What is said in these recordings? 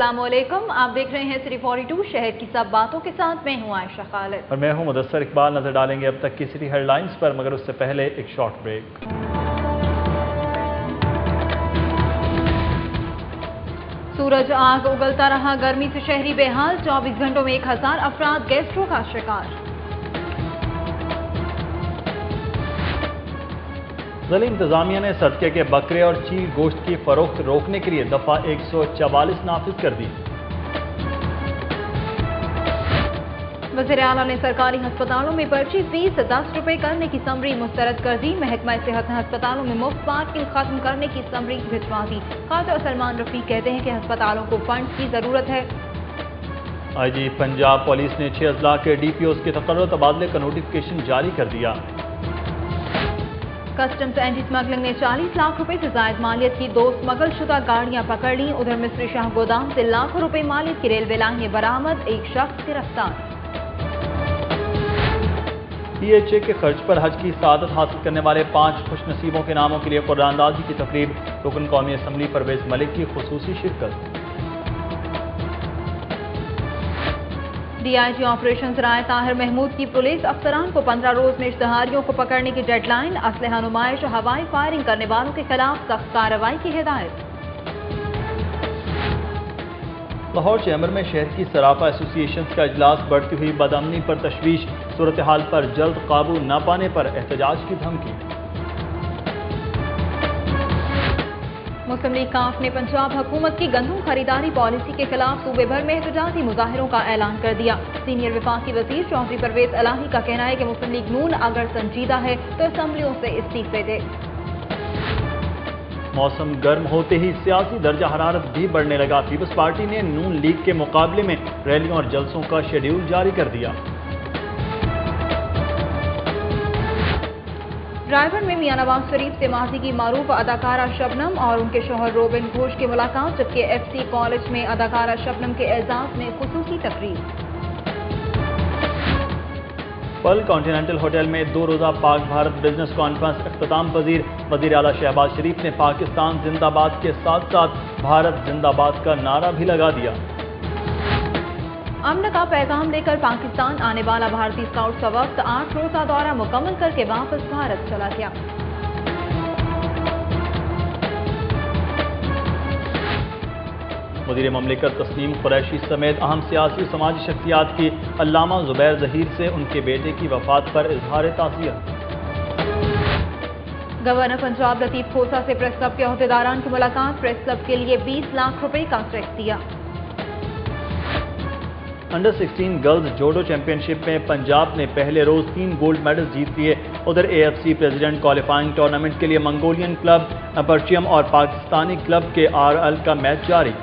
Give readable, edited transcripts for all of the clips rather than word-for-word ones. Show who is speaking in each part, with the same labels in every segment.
Speaker 1: अस्सलाम वालेकुम, आप देख रहे हैं सिटी 42 शहर की सब बातों के साथ। मैं हूं आयशा खालिद
Speaker 2: और मैं हूं मुदस्सर इकबाल। नजर डालेंगे अब तक की सिटी हेडलाइंस पर, मगर उससे पहले एक शॉर्ट ब्रेक।
Speaker 1: सूरज आग उगलता रहा, गर्मी से शहरी बेहाल, 24 घंटों में 1000 अफराद गैस्ट्रो का शिकार।
Speaker 2: ज़िला इंतजामिया ने सदके के बकरे और चील गोश्त की फरोख्त रोकने के लिए दफा 144 नाफिज कर दी।
Speaker 1: वज़ीर आला ने सरकारी अस्पतालों में पर्ची फीस 10 रुपए करने की समरी मुस्तरद कर दी। महकमा सेहत ने अस्पतालों में मुफ्त पार्किंग खत्म करने की समरी भिजवा दी। ख्वाजा सलमान रफीक कहते हैं कि अस्पतालों को फंड की जरूरत है।
Speaker 2: IG पंजाब पुलिस ने 6 अजला के DPOs के तकर्रुर तबादले का नोटिफिकेशन जारी कर दिया।
Speaker 1: कस्टम्स एंटी स्मगलिंग ने 40 लाख रुपए से जायद मालियत की 2 स्मगल शुदा गाड़ियां पकड़ ली। उधर मिस्री शाह गोदाम से लाखों रुपए मालियत की रेलवे लाइनें बरामद, एक शख्स गिरफ्तार।
Speaker 2: PHA के खर्च पर हज की सआदत हासिल करने वाले 5 खुशनसीबों के नामों के लिए कुरानंदाजी की तकरीब, रुकन कौमी असम्बली परवेज मलिक की खुसूसी शिरकत।
Speaker 1: DIG ऑपरेशन राय ताहिर महमूद की पुलिस अफसरान को 15 रोज में इश्तहारियों को पकड़ने की डेडलाइन। असलहा नुमाइश, हवाई फायरिंग करने वालों के खिलाफ सख्त कार्रवाई की हिदायत।
Speaker 2: लाहौर चैम्बर में शहर की सराफा एसोसिएशन का इजलास, बढ़ती हुई बदअमनी पर तशवीश, सूरत हाल पर जल्द काबू न पाने पर एहतजाज की धमकी। मुस्लिम लीग काफ ने पंजाब हुकूमत की गंदम खरीदारी पॉलिसी के खिलाफ सूबे भर में एहतजाजी मुजाहिरों का ऐलान कर दिया। सीनियर वफाकी वजीर चौधरी परवेज इलाही का कहना है कि मुस्लिम लीग नून अगर संजीदा है तो असम्बलियों से इस्तीफे दे। मौसम गर्म होते ही सियासी दर्जा हरारत भी बढ़ने लगा। पीपल्स पार्टी ने नून लीग के मुकाबले में रैलियों और जलसों का शेड्यूल जारी कर दिया। ड्राइवर में मियां नवाज शरीफ से माजी की मारूफ अदाकारा शबनम और उनके शोहर रोबिन घोष की मुलाकात, जबकि FC कॉलेज में अदाकारा शबनम के एजाज में खुसूसी तकरीब। पर्ल कॉन्टिनेंटल होटल में 2 रोज़ा पाक भारत बिजनेस कॉन्फ्रेंस इख्तिताम पजीर। वज़ीर आला शहबाज शरीफ ने पाकिस्तान जिंदाबाद के साथ साथ भारत जिंदाबाद का नारा भी लगा दिया। अमन का पैगाम लेकर पाकिस्तान आने वाला भारतीय स्काउट का वक्त 8 रोज़ा दौरा मुकम्मल करके वापस भारत चला गया। वज़ीर ममलिकत तस्नीम कुरैशी समेत अहम सियासी समाजी शख्सियात की अल्लामा ज़ुबैर ज़हीर से उनके बेटे की वफात पर इजहार ताज़ियत। गवर्नर पंजाब लतीफ खोसा से प्रेस क्लब के अहदेदारान की मुलाकात, प्रेस क्लब के लिए 20 लाख रुपए का चेक दिया। अंडर 16 गर्ल्स जोडो चैंपियनशिप में पंजाब ने पहले रोज 3 गोल्ड मेडल जीत लिए। उधर AFC प्रेसिडेंट क्वालिफाइंग टूर्नामेंट के लिए मंगोलियन क्लब अपरचियम और पाकिस्तानी क्लब के RL का मैच जारी।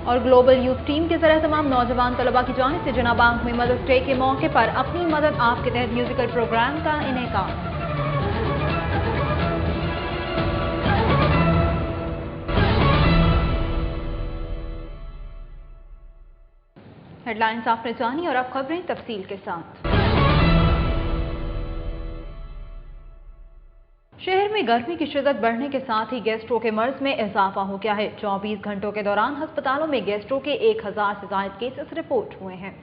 Speaker 2: और ग्लोबल यूथ टीम के ज़रिए तमाम नौजवान तलबा की जानिब से जनाब आंख में मदर्स डे के मौके पर अपनी मदद आप के तहत म्यूजिकल प्रोग्राम का इनेकाद। हेडलाइंस आपने जानी और अब खबरें तफसील के साथ। शहर में गर्मी की शिद्दत बढ़ने के साथ ही गैस्ट्रो के मर्ज में इजाफा हो गया है। 24 घंटों के दौरान अस्पतालों में गैस्ट्रो के 1000 से ज्यादा केसेस रिपोर्ट हुए हैं।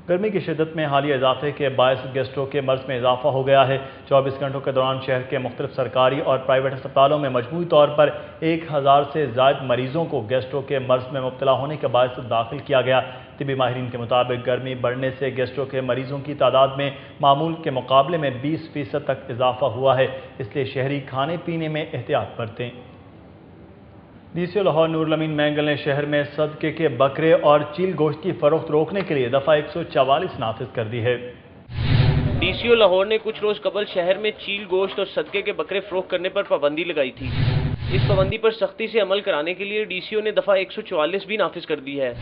Speaker 2: गर्मी की शिद्दत में हालिया इजाफे के बायस गैस्ट्रो के मर्ज में इजाफा हो गया है। 24 घंटों के दौरान शहर के मुख्तलिफ सरकारी और प्राइवेट अस्पतालों में मजमूई तौर पर 1000 से ज्यादा मरीजों को गैस्ट्रो के मर्ज में मुब्तला होने के बायस दाखिल किया गया। तिबी माहिरीन के मुताबिक गर्मी बढ़ने से गैस्ट्रो के मरीजों की तादाद में मामूल के मुकाबले में 20% तक इजाफा हुआ है, इसलिए शहरी खाने पीने में एहतियात बरतें। DCO लाहौर नूरुल अमीन मैंगल ने शहर में सदके के बकरे और चील गोश्त की फरोख्त रोकने के लिए दफा 144 नाफिज कर दी है।
Speaker 3: DCO लाहौर ने कुछ रोज कबल शहर में चील गोश्त और सदके के बकरे फरोख्त करने पर पाबंदी लगाई थी। इस पाबंदी पर सख्ती से अमल कराने के लिए DCO ने दफा 144 भी नाफिज कर दी है,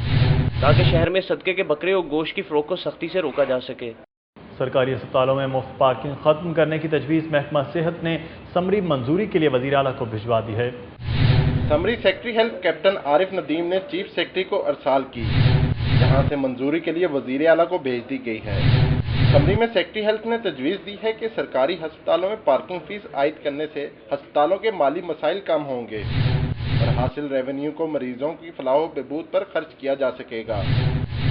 Speaker 3: ताकि शहर में सदके के बकरे और गोश्त की फरोख्त को सख्ती से रोका जा सके।
Speaker 2: सरकारी अस्पतालों में मुफ्त पार्किंग खत्म करने की तजवीज़ महकमा सेहत ने समरी मंजूरी के लिए वज़ीर आला को भिजवा दी है।
Speaker 4: Summary secretary health captain Arif Nadeem ने चीफ सेक्रेटरी को अरसाल की, जहां से मंजूरी के लिए वज़ीर आला को भेज दी गई है। समरी में सेक्रेटरी हेल्थ ने तजवीज़ दी है कि सरकारी अस्पतालों में पार्किंग फीस आयद करने से अस्पतालों के माली मसाइल कम होंगे। اور حاصل ریونیو کو مریضوں کی فلاح و بہبود پر خرچ کیا جا سکے گا۔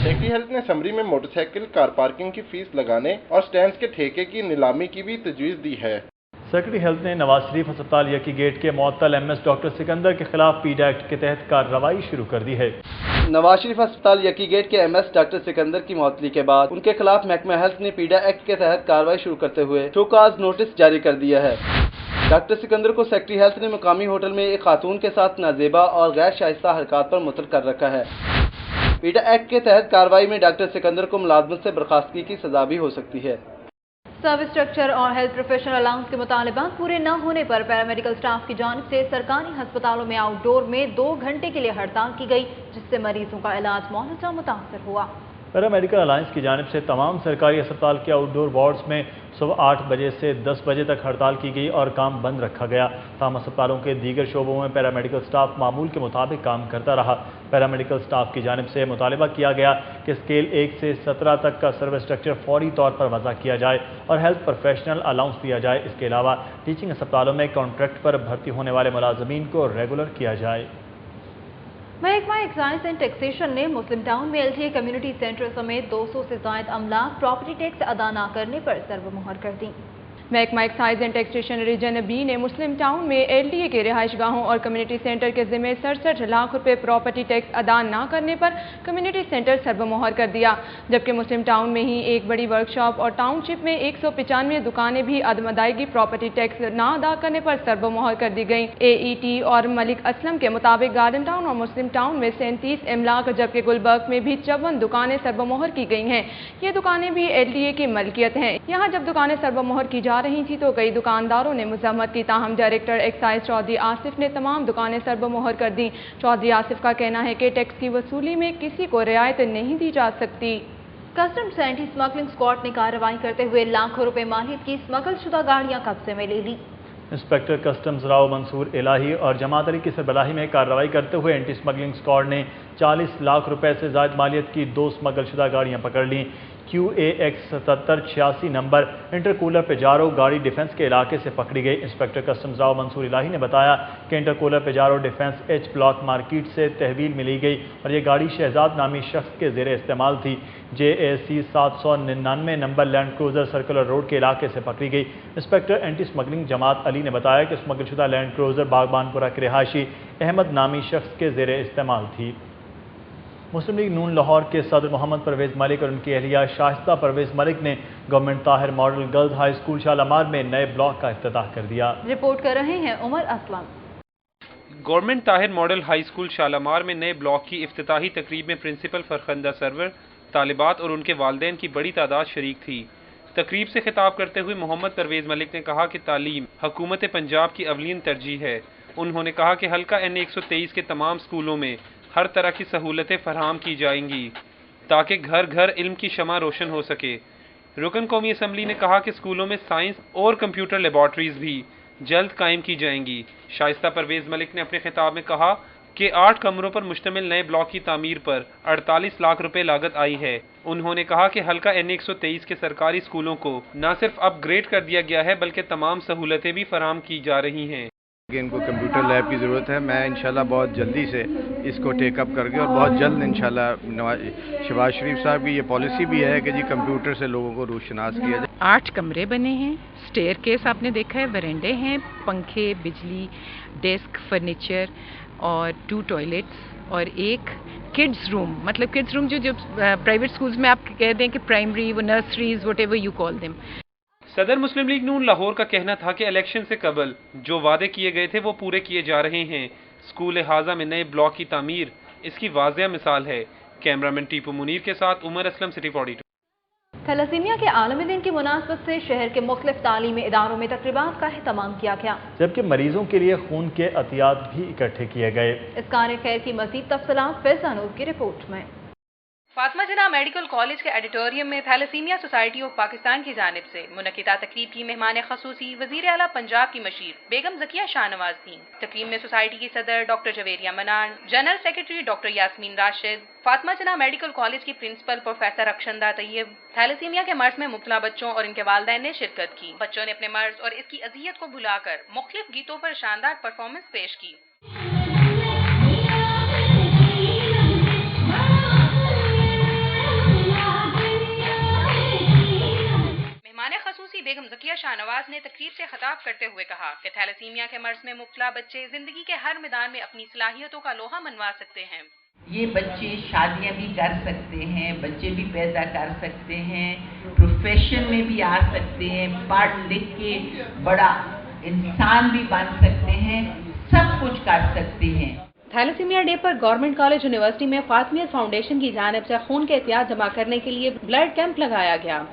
Speaker 4: سیکٹری ہیلتھ نے اسمبلی میں موٹر سائیکل کار پارکنگ کی فیس لگانے اور سٹینڈز کے ٹھیکے کی نیلامی کی بھی تجویز دی ہے۔
Speaker 2: سیکرٹری ہیلتھ نے نواز شریف ہسپتال یکی گیٹ کے معطل ایم ایس ڈاکٹر سکندر کے خلاف پیڈا ایکٹ کے تحت کارروائی شروع کر دی ہے۔
Speaker 5: نواز شریف ہسپتال یکی گیٹ کے ایم ایس ڈاکٹر سکندر کی معطلی کے بعد ان کے خلاف محکمہ ہیلتھ نے پیڈا ایکٹ کے تحت کارروائی شروع کرتے ہوئے شو کاز نوٹس جاری کر دیا ہے۔ ڈاکٹر سکندر کو سیکرٹری ہیلتھ نے مقامی ہوٹل میں ایک خاتون کے ساتھ نازیبا اور غیر شائستہ حرکات پر مطلع کر رکھا ہے۔ پیڈا ایکٹ کے تحت کارروائی میں ڈاکٹر سکندر کو ملازمت سے برخاستگی کی سزا بھی ہو سکتی ہے۔
Speaker 1: سروس اسٹرکچر اور ہیلتھ پروفیشنل الاؤنس کے مطالبات پورے نہ ہونے پر پیرامیڈیکل سٹاف کی جانب سے سرکاری ہسپتالوں میں آؤٹ ڈور میں 2 گھنٹے کے لیے ہڑتال کی گئی، جس سے مریضوں کا علاج معالجہ متاثر ہوا۔
Speaker 2: پیرامیڈیکل الائنس کی جانب سے تمام سرکاری اسپتال کے آؤٹ ڈور وارڈز میں صبح 8 بجے سے 10 بجے تک ہڑتال کی گئی اور کام بند رکھا گیا۔ تاہم اسپتالوں کے دیگر شعبوں میں پیرامیڈیکل سٹاف معمول کے مطابق کام کرتا رہا۔ پیرامیڈیکل سٹاف کی جانب سے مطالبہ کیا گیا کہ اسکیل 1 سے 17 تک کا سروس اسٹرکچر فوری طور پر وضع کیا جائے اور ہیلتھ پروفیشنل الاؤنس دیا جائے۔ اس کے علاوہ ٹیچنگ اسپتالوں میں کانٹریکٹ پر بھرتی ہونے والے ملازمین کو ریگولر کیا جائے۔
Speaker 1: محکمہ ایکسائز اینڈ ٹیکسیشن نے مسلم ٹاؤن میں LTA کمیونٹی سینٹر سمیت 200 سے زائد املاک پراپرٹی ٹیکس ادا نہ کرنے پر سرو مہر کر دی۔
Speaker 6: محکمہ excise and taxation region B نے مسلم ٹاؤن میں LTA کے رہائش گاہوں اور کمیونٹی سینٹر کے ذمہ 67 لاکھ روپے پراپرٹی ٹیکس ادا نہ کرنے پر کمیونٹی سینٹر سرو مہر کر دیا، جبکہ مسلم ٹاؤن میں ہی ایک بڑی ورک شاپ اور ٹاؤن شپ میں 195 دکانیں بھی عدم ادائیگی پراپرٹی ٹیکس نہ ادا کرنے پر سرو مہر کر دی گئیں۔ AET اور ملک اسلم کے مطابق گارڈن ٹاؤن اور مسلم ٹاؤن میں 37 املاک جبکہ گلبرگ میں بھی 54 دکانیں سرو مہر کی گئی ہیں۔ یہ دکانیں بھی LTA کی ملکیت ہیں۔ یہاں جب دکانیں سرو مہر کی جا رہی تھی تو کئی دکانداروں نے مزاحمت کی، تاہم ڈائریکٹر ایکسائز چودھری آصف نے تمام دکانیں سرو مہر کر دیں۔ چودھری آصف کا کہنا ہے کہ ٹیکس کی وصولی میں کسی کو رعایت نہیں دی جا سکتی۔
Speaker 1: کسٹمز اینٹی اسمگلنگ اسکواڈ نے کارروائی کرتے ہوئے لاکھوں روپے مالیت کی اسمگل شدہ گاڑیاں قبضے میں لے لی۔
Speaker 2: انسپیکٹر کسٹمز راؤ منصور الہی اور جماعت علی کی سربراہی میں کارروائی کرتے ہوئے اینٹی اسمگلنگ اسکواڈ نے 40 لاکھ روپے سے زائد مالیت کی 2 اسمگل شدہ گاڑیاں پکڑ لیں۔ QAX 7786 نمبر انٹرکولر پیجارو گاڑی ڈیفنس کے علاقے سے پکڑی گئی۔ انسپیکٹر کسٹمز راؤ منصور الہی نے بتایا کہ انٹرکولر پیجارو ڈیفنس H بلاک مارکیٹ سے تحویل میں لی گئی اور یہ گاڑی شہزاد نامی شخص کے زیر استعمال تھی۔ JAC 799 نمبر لینڈ کروزر سرکولر روڈ کے علاقے سے پکڑی گئی۔ انسپیکٹر اینٹی اسمگلنگ جماعت علی نے بتایا کہ اسمگل شدہ لینڈ کروزر باغبان پورہ کے رہائشی احمد نامی شخص کے زیر استعمال تھی۔ مسلم لیگ نون لاہور کے صدر محمد پرویز ملک اور ان کی اہلیہ شائستہ پرویز ملک نے government Tahir model girls high school Shalamar میں نئے بلاک کا افتتاح کر دیا۔
Speaker 1: رپورٹ کر رہے ہیں Umar Aslam.
Speaker 7: Government Tahir model high school Shalamar میں نئے بلاک کی افتتاحی تقریب میں پرنسپل فرخندہ سرور، طالبات اور ان کے والدین کی بڑی تعداد شریک تھی۔ تقریب سے خطاب کرتے ہوئے محمد پرویز ملک نے کہا کہ تعلیم حکومت پنجاب کی اولین ترجیح ہے۔ انہوں نے کہا کہ حلقہ N 123 کے تمام اسکولوں میں ہر طرح کی سہولتیں فراہم کی جائیں گی تاکہ گھر گھر علم کی شمع روشن ہو سکے۔ رکن قومی اسمبلی نے کہا کہ اسکولوں میں سائنس اور کمپیوٹر لیبارٹریز بھی جلد قائم کی جائیں گی۔ شائستہ پرویز ملک نے اپنے خطاب میں کہا کہ 8 کمروں پر مشتمل نئے بلاک کی تعمیر پر 48 لاکھ روپے لاگت آئی ہے۔ انہوں نے کہا کہ حلقہ N 123 کے سرکاری اسکولوں کو نہ صرف اپ گریڈ کر دیا گیا ہے بلکہ تمام سہولتیں بھی فراہم کی جا رہی ہیں۔
Speaker 8: ان کو کمپیوٹر لیب کی ضرورت ہے، میں انشاءاللہ بہت جلدی سے اس کو ٹیک اپ کر کے اور بہت جلد انشاءاللہ شہباز شریف صاحب کی یہ پالیسی بھی ہے کہ جی کمپیوٹر سے لوگوں کو روشناس کیا جائے۔
Speaker 9: 8 کمرے بنے ہیں، سٹیئر کیس آپ نے دیکھا ہے، ورنڈے ہیں، پنکھے، بجلی، ڈیسک، فرنیچر اور 2 ٹوائلٹس اور ایک کڈز روم، مطلب کڈز روم جو پرائیویٹ سکولز میں آپ کہہ دیں کہ پرائمری وہ nurseries what ever you call them.
Speaker 7: صدر مسلم لیگ نون لاہور کا کہنا تھا کہ الیکشن سے قبل جو وعدے کیے گئے تھے وہ پورے کیے جا رہے ہیں۔ اسکول حاضہ میں نئے بلاک کی تعمیر اس کی واضح مثال ہے۔ کیمرامین ٹیپو منیر کے ساتھ عمر اسلم، سٹی 42۔
Speaker 1: تھیلیسیمیا کے عالمی دن کی مناسبت سے شہر کے مختلف تعلیمی اداروں میں تقریبات کا اہتمام کیا گیا،
Speaker 2: جبکہ مریضوں کے لیے خون کے عطیات بھی اکٹھے کیے گئے۔
Speaker 1: اس کار خیر کی مزید تفصیلات فیضا نور کی رپورٹ میں۔
Speaker 10: فاطمہ جناح میڈیکل کالج کے ایڈیٹوریم میں تھیلیسیمیا سوسائٹی آف پاکستان کی جانب سے منعقدہ تقریب کی مہمان خصوصی وزیر اعلیٰ پنجاب کی مشیر بیگم ذکیہ شاہ نواز تھیں۔ تقریب میں سوسائٹی کی صدر doctor Javeria Mannan, general secretary doctor Yasmin Rashid, Fatima Jinnah medical college کی principal professor Akshanda Tayyab, thalassaemia کے مرض میں مبتلا بچوں اور ان کے والدین نے شرکت کی۔ بچوں نے اپنے مرض اور اس کی اذیت کو بھلا کر مختلف گیتوں پر شاندار پرفارمنس پیش کی۔ زکیہ شاہنواز نے تقریب سے خطاب کرتے ہوئے کہا کہ تھیلیسیمیا کے مرض میں مبتلا بچے زندگی کے ہر میدان میں اپنی صلاحیتوں کا لوہا منوا سکتے ہیں۔
Speaker 11: یہ بچے شادیاں بھی کر سکتے ہیں، بچے بھی پیدا کر سکتے ہیں، پروفیشن میں بھی آ سکتے ہیں، پڑھ لکھ کے بڑا انسان بھی بن سکتے ہیں، سب کچھ کر سکتے ہیں۔
Speaker 10: تھیلیسیمیا ڈے پر گورنمنٹ کالج یونیورسٹی میں فاطمیت فاؤنڈیشن کی جانب سے خون کے احتیاط جمع کرنے کے لیے بلڈ کیمپ لگایا گیا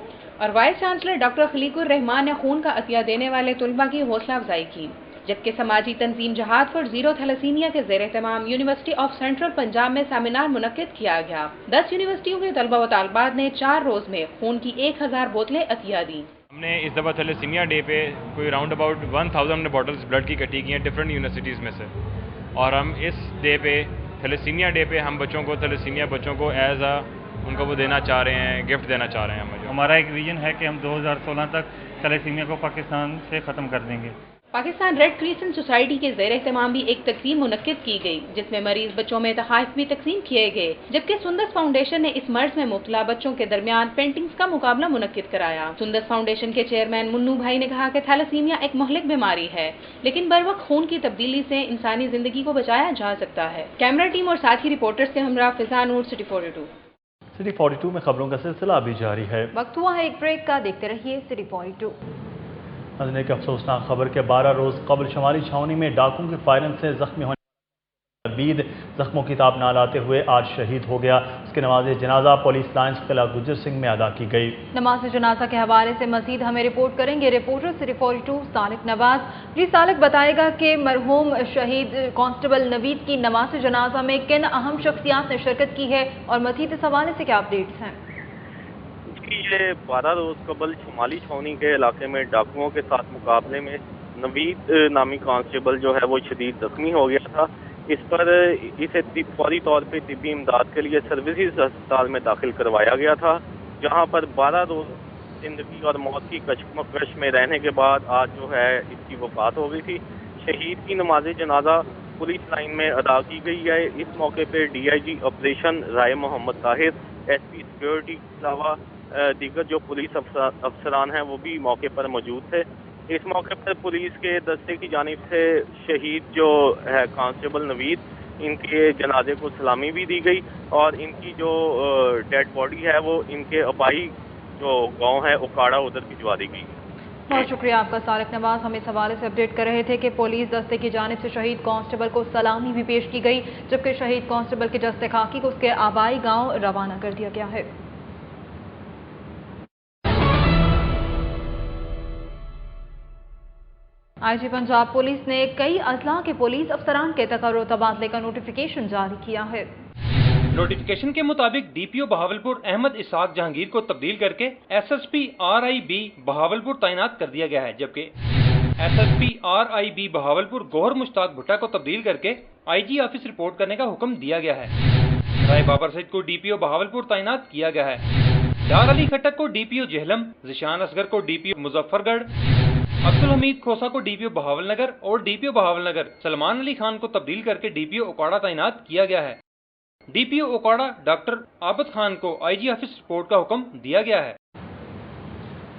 Speaker 10: اور وائس چانسلر ڈاکٹر خلیق الرحمان نے خون کا عطیہ دینے والے طلباء کی حوصلہ افزائی کی، جبکہ سماجی تنظیم جہاد فار زیرو تھیلیسیمیا کے زیر اہتمام یونیورسٹی آف سینٹرل پنجاب میں سیمینار منعقد کیا گیا۔ 10 یونیورسٹیوں کے طلباء و طالبات نے 4 روز میں خون کی 1000 بوتلیں عطیہ دیں۔
Speaker 12: ہم نے اس دفعہ تھیلیسیمیا ڈے پہ کوئی راؤنڈ اباؤٹ 1000 بوٹلز بلڈ کی اکٹھی کی ہیں ڈفرینٹ یونیورسٹیز میں سے، اور ہم اس ڈے پہ تھیلیسیمیا ڈے پہ ہم بچوں کو تھیلیسیمیا بچوں کو ایز ان کو وہ دینا چاہ رہے ہیں، گفٹ دینا چاہ رہے ہیں۔
Speaker 13: ہمارا ایک ویژن ہے کہ ہم 2016 تک تھیلیسیمیا کو پاکستان سے ختم کر دیں گے۔
Speaker 10: پاکستان ریڈ کریسنٹ سوسائٹی کے زیر اہتمام بھی ایک تقریب منعقد کی گئی جس میں مریض بچوں میں تحائف بھی تقسیم کیے گئے، جبکہ سندس فاؤنڈیشن نے اس مرض میں مبتلا بچوں کے درمیان پینٹنگز کا مقابلہ منعقد کرایا۔ سندس فاؤنڈیشن کے چیئرمین منو بھائی نے کہا کہ تھیلیسیمیا ایک مہلک بیماری ہے، لیکن بروقت خون کی تبدیلی سے انسانی زندگی کو بچایا جا سکتا ہے۔ کیمرہ ٹیم اور ساتھی رپورٹر سے ہمراہ فضا نور، سٹی 42۔
Speaker 2: سٹی 42 میں خبروں کا سلسلہ ابھی جاری ہے۔
Speaker 1: وقت ہوا ہے ایک بریک کا، دیکھتے رہیے سٹی 42۔
Speaker 2: ناظرین، ایک افسوسناک خبر کے 12 روز قبل شمالی چھاؤنی میں ڈاکوں کے فائرنگ سے زخمی ہونے عبید زخموں کی تاب نہ لاتے ہوئے آج شہید ہو گیا۔ اس کے نماز جنازہ پولیس لائنز قلعہ گجر سنگھ میں ادا کی گئی۔
Speaker 1: نماز جنازہ کے حوالے سے مزید ہمیں رپورٹ کریں گے رپورٹر سٹی 42 سالک نواز۔ جی سالک، بتائے گا کہ مرحوم شہید کانسٹیبل نوید کی نماز جنازہ میں کن اہم شخصیات نے شرکت کی ہے اور مزید اس حوالے سے کیا اپڈیٹس ہیں؟
Speaker 14: یہ 12 روز قبل شمالی چھاؤنی کے علاقے میں ڈاکوؤں کے ساتھ مقابلے میں نوید نامی کانسٹیبل جو ہے وہ شدید زخمی ہو گیا تھا۔ اس پر اسے فوری طور پہ طبی امداد کے لیے سروسز ہسپتال میں داخل کروایا گیا تھا، جہاں پر 12 روز زندگی اور موت کی کشمکش میں رہنے کے بعد آج جو ہے اس کی وفات ہو گئی تھی۔ شہید کی نماز جنازہ پولیس لائن میں ادا کی گئی ہے۔ اس موقع پہ DIG آپریشن رائے محمد طاہر، SP سیکورٹی کے علاوہ دیگر جو پولیس افسران ہیں وہ بھی موقع پر موجود تھے۔ اس موقع پر پولیس کے دستے کی جانب سے شہید جو ہے کانسٹیبل نوید، ان کے جنازے کو سلامی بھی دی گئی اور ان کی جو ڈیڈ باڈی ہے وہ ان کے آبائی جو گاؤں ہے اکاڑا ادھر بھجوا دی گئی۔
Speaker 1: بہت شکریہ آپ کا سالک نواز، ہم اس حوالے سے اپڈیٹ کر رہے تھے کہ پولیس دستے کی جانب سے شہید کانسٹیبل کو سلامی بھی پیش کی گئی، جبکہ شہید کانسٹیبل کے جسد خاکی کو اس کے آبائی گاؤں روانہ کر دیا گیا ہے۔ IG پنجاب پولیس نے کئی اضلاع کے پولیس افسران کے تقرر و تبادلے کا نوٹیفیکیشن جاری کیا ہے۔
Speaker 7: نوٹیفیکیشن کے مطابق DPO بہاولپور احمد اسحاق جہانگیر کو تبدیل کر کے SSP RIB بہاولپور تعینات کر دیا گیا ہے، جبکہ SSP RIB بہاولپور گوہر مشتاق بھٹا کو تبدیل کر کے IG آفس رپورٹ کرنے کا حکم دیا گیا ہے۔ رائے بابر سعید کو DPO بہاولپور تعینات کیا گیا ہے۔ ڈار علی کھٹک کو DPO جہلم، ذیشان اصغر کو DPO مظفر گڑھ، عبدالحمید کھوسا کو DPO بہاول نگر اور DPO بہاول نگر سلمان علی خان کو تبدیل کر کے DPO اکاڑا تعینات کیا گیا ہے۔ DPO اکاڑا ڈاکٹر عابد خان کو IG آفس رپورٹ کا حکم دیا گیا ہے۔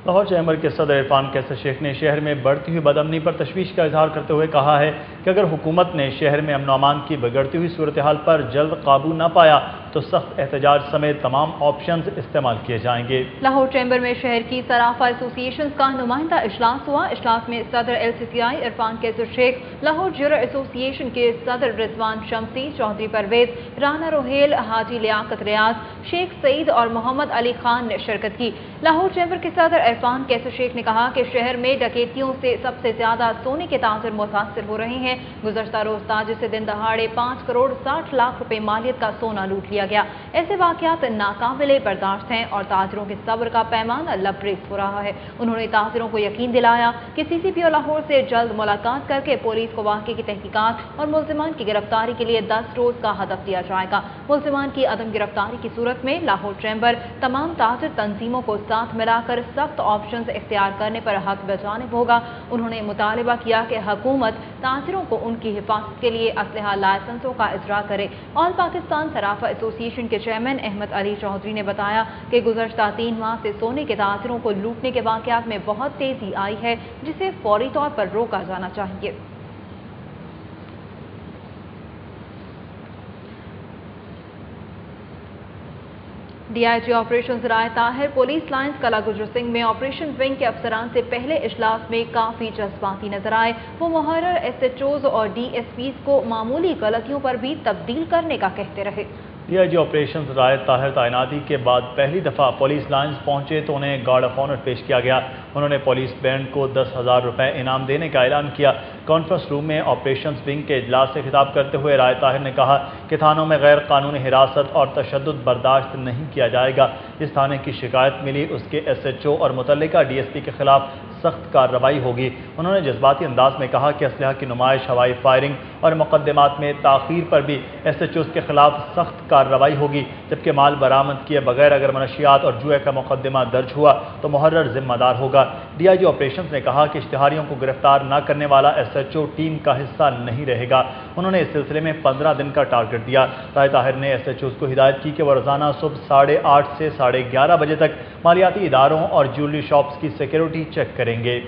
Speaker 2: لاہور چیمبر کے صدر عرفان کیسر شیخ نے شہر میں بڑھتی ہوئی بدامنی پر تشویش کا اظہار کرتے ہوئے کہا ہے کہ اگر حکومت نے شہر میں امن و امان کی بگڑتی ہوئی صورتحال پر جلد قابو نہ پایا تو سخت احتجاج سمیت تمام آپشنز استعمال کیے جائیں گے۔
Speaker 1: لاہور چیمبر میں شہر کی صرافہ ایسوسی ایشنز کا نمائندہ اجلاس ہوا۔ اجلاس میں صدر LCCI عرفان کیسر شیخ، لاہور جیولر ایسوسی ایشن کے صدر رضوان شمسی، چودھری پرویز، رانا روہیل، حاجی لیاقت ریاض، شیخ سعید اور محمد علی خان نے شرکت کی۔ لاہور چیمبر کے صدر عرفان کیسر شیخ نے کہا کہ شہر میں ڈکیتیوں سے سب سے زیادہ سونے کے تاجر متاثر ہو رہے ہیں۔ گزشتہ روز تاجر سے دن دہاڑے 5 کروڑ 60 لاکھ روپے مالیت کا سونا لوٹ لیا گیا۔ ایسے واقعات ناقابل برداشت ہیں اور تاجروں کے صبر کا پیمانہ لبریز ہو رہا ہے۔ انہوں نے تاجروں کو یقین دلایا کہ CCPO لاہور سے جلد ملاقات کر کے پولیس کو واقعے کی تحقیقات اور ملزمان کی گرفتاری کے لیے 10 روز کا ہدف دیا جائے گا۔ ملزمان کی عدم گرفتاری کی صورت میں لاہور چیمبر تمام تاجر تنظیموں کو ساتھ ملا کر سخت آپشنز اختیار کرنے پر حق بجانب ہوگا۔ انہوں نے مطالبہ کیا کہ حکومت تاجروں کو ان کی حفاظت کے لیے اسلحہ لائسنسوں کا اجرا کرے۔ آل پاکستان صرافہ ایسوسی एसोसिएशन के चेयरमैन अहमद अली चौधरी ने बताया कि गुज़श्ता 3 माह से सोने के ताजिरों को लूटने के वाक़यात में बहुत तेज़ी आई है, जिसे फौरी तौर पर रोका जाना चाहिए। डीआईजी ऑपरेशन राय ताहिर पुलिस लाइन्स कला गुजर सिंह में ऑपरेशन विंग के अफसरान से पहले इजलास में काफ़ी जज्बाती नजर आए। वो मुहर्रर एसएचओज और डीएसपीज को मामूली गलतियों पर भी तब्दील करने का कहते रहे।
Speaker 2: डीआईजी ऑपरेशन राय ताहिर तैनाती के बाद पहली दफ़ा पुलिस लाइन्स पहुंचे तो उन्हें गार्ड ऑफ ऑनर पेश किया गया। उन्होंने पुलिस बैंड को 10,000 रुपये इनाम देने का ऐलान किया। कॉन्फ्रेंस रूम में ऑपरेशन विंग के इजलास से खिताब करते हुए राय ताहिर ने कहा कि थानों में गैर कानूनी हिरासत और तशद्दुद बर्दाश्त नहीं किया जाएगा। जिस थाने की शिकायत मिली उसके एसएचओ और मुतल्लिका डीएसपी के खिलाफ सख्त कार्रवाई होगी। उन्होंने जज्बाती अंदाज में कहा कि असलहा की नुमाइश, हवाई फायरिंग और मुकदमात में ताख़ीर पर भी एसएचओ के खिलाफ सख्त कार्रवाई होगी, जबकि माल बरामद किए बगैर अगर मनशियात और जुए का मुकदमा दर्ज हुआ तो मुहर्रर जिम्मेदार होगा। डीआईजी ऑपरेशन ने कहा कि इश्तिहारियों को गिरफ्तार न करने वाला एसएचओ टीम का हिस्सा नहीं रहेगा। उन्होंने इस सिलसिले में 15 दिन का टारगेट दिया। राय ताहिर ने एसएचओ को हिदायत की कि वह रोजाना सुबह 8:30 से 11:30 बजे तक मालियाती इदारों और ज्वेलरी शॉप्स की सिक्योरिटी चेक करेंगे।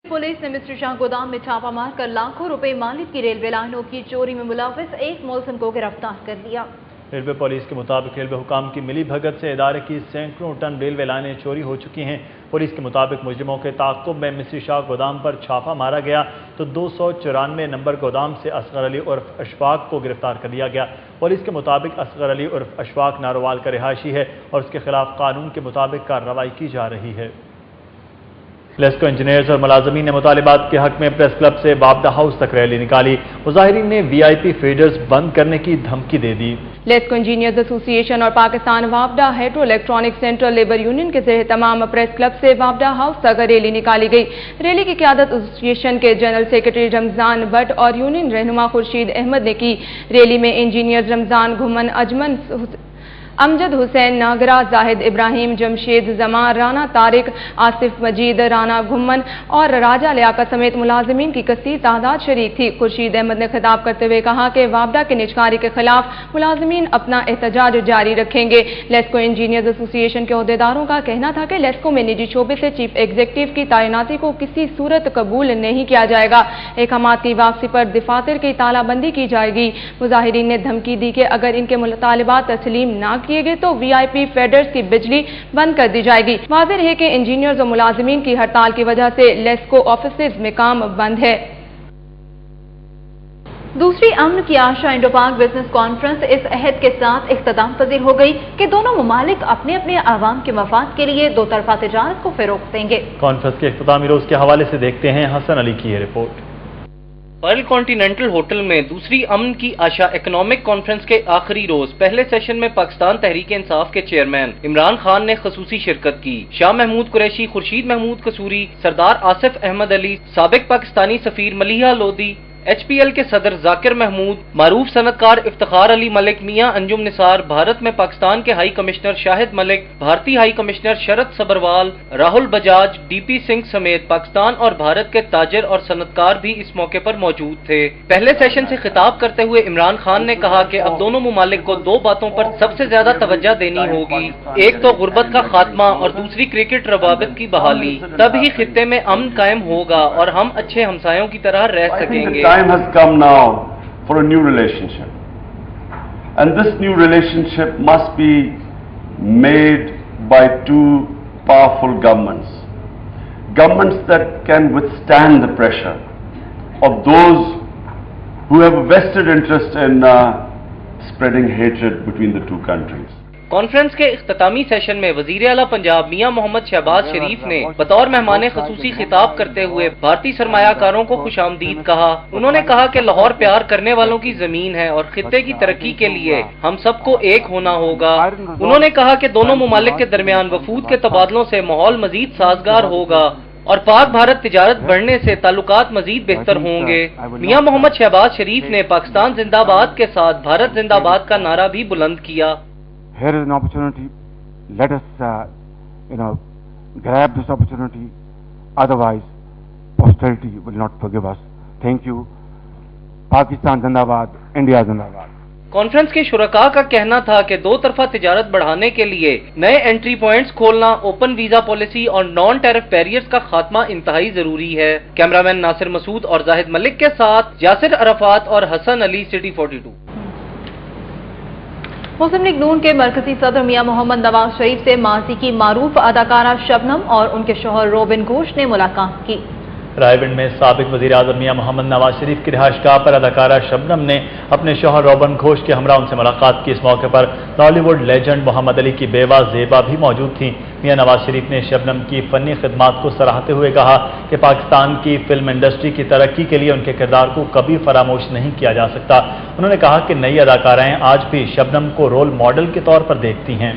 Speaker 1: पुलिस ने मिस्र शाह गोदाम में छापा मारकर लाखों रुपए मालिक की रेलवे लाइनों की चोरी में मुलविस एक मुलजिम को गिरफ्तार कर लिया।
Speaker 2: रेलवे पुलिस के मुताबिक रेलवे हुकाम की मिली भगत से इदारे की सैकड़ों टन रेलवे लाइनें चोरी हो चुकी हैं। पुलिस के मुताबिक मुजरिमों के ताक़ुब में मिस्र शाह गोदाम पर छापा मारा गया तो 294 नंबर गोदाम से असगर अली उर्फ अशफाक को गिरफ्तार कर लिया गया। पुलिस के मुताबिक असगर अली उर्फ अशफाक नारोवाल का रिहायशी है और उसके खिलाफ कानून के मुताबिक कार्रवाई की जा रही है। लेस्को इंजीनियर्स और मुलाजमीन ने मुतालिबात के हक में प्रेस क्लब से वापडा हाउस तक रैली निकाली। मुजाहिरीन ने वीआईपी फीडर्स बंद करने की धमकी दे दी।
Speaker 6: लेस्को इंजीनियर्स एसोसिएशन और पाकिस्तान वापडा hydro electronic central labour union के जरिए तमाम प्रेस क्लब से वापडा हाउस तक रैली निकाली गई। रैली की क़यादत एसोसिएशन के जनरल सेक्रेटरी रमजान भट्ट और यूनियन रहनुमा खुर्शीद अहमद ने की। रैली में इंजीनियर्स रमजान घुमन, अमजद हुसैन नागरा, जाहिद इब्राहिम, जमशेद जमा, राना तारिक, आसिफ मजीद, राना घुमन और राजा लियाकत समेत मुलाजिमीन की कसीर तादाद शरीक थी। खुर्शीद अहमद ने खिताब करते हुए कहा कि वापडा के निजकारी के खिलाफ मुलाजिमीन अपना एहतजाज जारी रखेंगे। लेस्को इंजीनियर्स एसोसिएशन के अहदेदारों का कहना था कि लेस्को में निजी शोबे से चीफ एग्जीक्यूटिव की तैनाती को किसी सूरत कबूल नहीं किया जाएगा। अहकामात की वापसी पर दफातर की तालाबंदी की जाएगी। मुजाहिरीन ने धमकी दी कि अगर इनके मुतालिबात तस्लीम न किए गए तो वीआईपी फेडर्स की बिजली बंद कर दी जाएगी। वाज़ेह है कि इंजीनियर्स और मुलाजिमीन की हड़ताल की वजह से लेस्को ऑफिसेज में काम बंद है।
Speaker 1: दूसरी अमन की आशा इंडो पाक बिजनेस कॉन्फ्रेंस इस अहद के साथ इख्तिताम पजीर हो गई कि दोनों ममालिक अपने अपने आवाम के मफाद के लिए दो तरफा तिजारत को फरोग देंगे।
Speaker 2: कॉन्फ्रेंस के इख्तितामी रोज के हवाले से देखते हैं हसन अली की ये रिपोर्ट।
Speaker 15: रॉयल कॉन्टिनेंटल होटल में दूसरी अमन की आशा इकोनॉमिक कॉन्फ्रेंस के आखिरी रोज पहले सेशन में पाकिस्तान तहरीक इंसाफ के चेयरमैन इमरान खान ने खसूसी शिरकत की। शाह महमूद कुरैशी, खुर्शीद महमूद कसूरी, सरदार आसिफ अहमद अली, साबिक पाकिस्तानी सफीर मलिहा लोधी, एचपीएल के सदर जाकिर महमूद, मारूफ सनतकार इफ्तिखार अली मलिक, मियां अंजुम निसार, भारत में पाकिस्तान के हाई कमिश्नर शाहिद मलिक, भारतीय हाई कमिश्नर शरद सबरवाल, राहुल बजाज, डीपी सिंह समेत पाकिस्तान और भारत के ताजर और सनतकार भी इस मौके पर मौजूद थे। पहले सेशन से खिताब करते हुए इमरान खान ने कहा कि अब दोनों मुमालिक को दो बातों पर सबसे ज्यादा तवज्जो देनी होगी, एक तो गुर्बत का खात्मा और दूसरी क्रिकेट रवाबित की बहाली। तब ही खित्ते में अमन कायम होगा और हम अच्छे हमसायों की तरह रह सकेंगे।
Speaker 16: Time has come now for a new relationship, and this new relationship must be made by two powerful governments that can withstand the pressure of those who have a vested interest in spreading hatred between the two countries.
Speaker 15: Conference के इख्तितामी session में वजीर आला पंजाब मियां मोहम्मद शहबाज शरीफ ने बतौर मेहमान खसूसी खिताब करते हुए भारतीय सरमायाकारों को खुशामदीद कहा। उन्होंने कहा कि लाहौर प्यार करने वालों की जमीन है और खित्ते की तरक्की के लिए हम सबको एक होना होगा। उन्होंने कहा कि दोनों मुमालिक के दरमियान वफूद के तबादलों से माहौल मजीद साजगार होगा और पाक भारत तिजारत बढ़ने से ताल्लुकात मजीद बेहतर होंगे। मियां मोहम्मद शहबाज शरीफ ने पाकिस्तान जिंदाबाद के साथ भारत जिंदाबाद का नारा भी बुलंद किया।
Speaker 17: Here is an opportunity. Let us, grab this opportunity. Otherwise, posterity will not forgive us. Thank you. Pakistan Zindabad, India Zindabad.
Speaker 15: Conference के शुरका का कहना था कि दो तरफा तिजारत बढ़ाने के लिए नए एंट्री पॉइंट्स खोलना, ओपन वीजा पॉलिसी और नॉन टैरिफ बैरियर्स का खात्मा इंतहाई जरूरी है। कैमरामैन नासिर मसूद और जाहिद मलिक के साथ यासिर अरफात और हसन अली, सिटी 42।
Speaker 1: मुस्लिम लीग नून के मरकजी सदर मियां मोहम्मद नवाज शरीफ से माजी की मारूफ अदाकारा शबनम और उनके शौहर रोबिन घोष ने मुलाकात की।
Speaker 2: रायगढ़ में साबिक वजीर आज़म मियां मोहम्मद नवाज शरीफ की रिहाइशगाह पर अदाकारा शबनम ने अपने शौहर रोबिन घोष के हमरा उनसे मुलाकात की। इस मौके पर बॉलीवुड लेजेंड मोहम्मद अली की बेवा ज़ेबा भी मौजूद थी। मियां नवाज शरीफ ने शबनम की फ़नी खिदमात को सराहते हुए कहा कि पाकिस्तान की फिल्म इंडस्ट्री की तरक्की के लिए उनके किरदार को कभी फरामोश नहीं किया जा सकता। उन्होंने कहा कि नई अदाकाराएं आज भी शबनम को रोल मॉडल के तौर पर देखती हैं।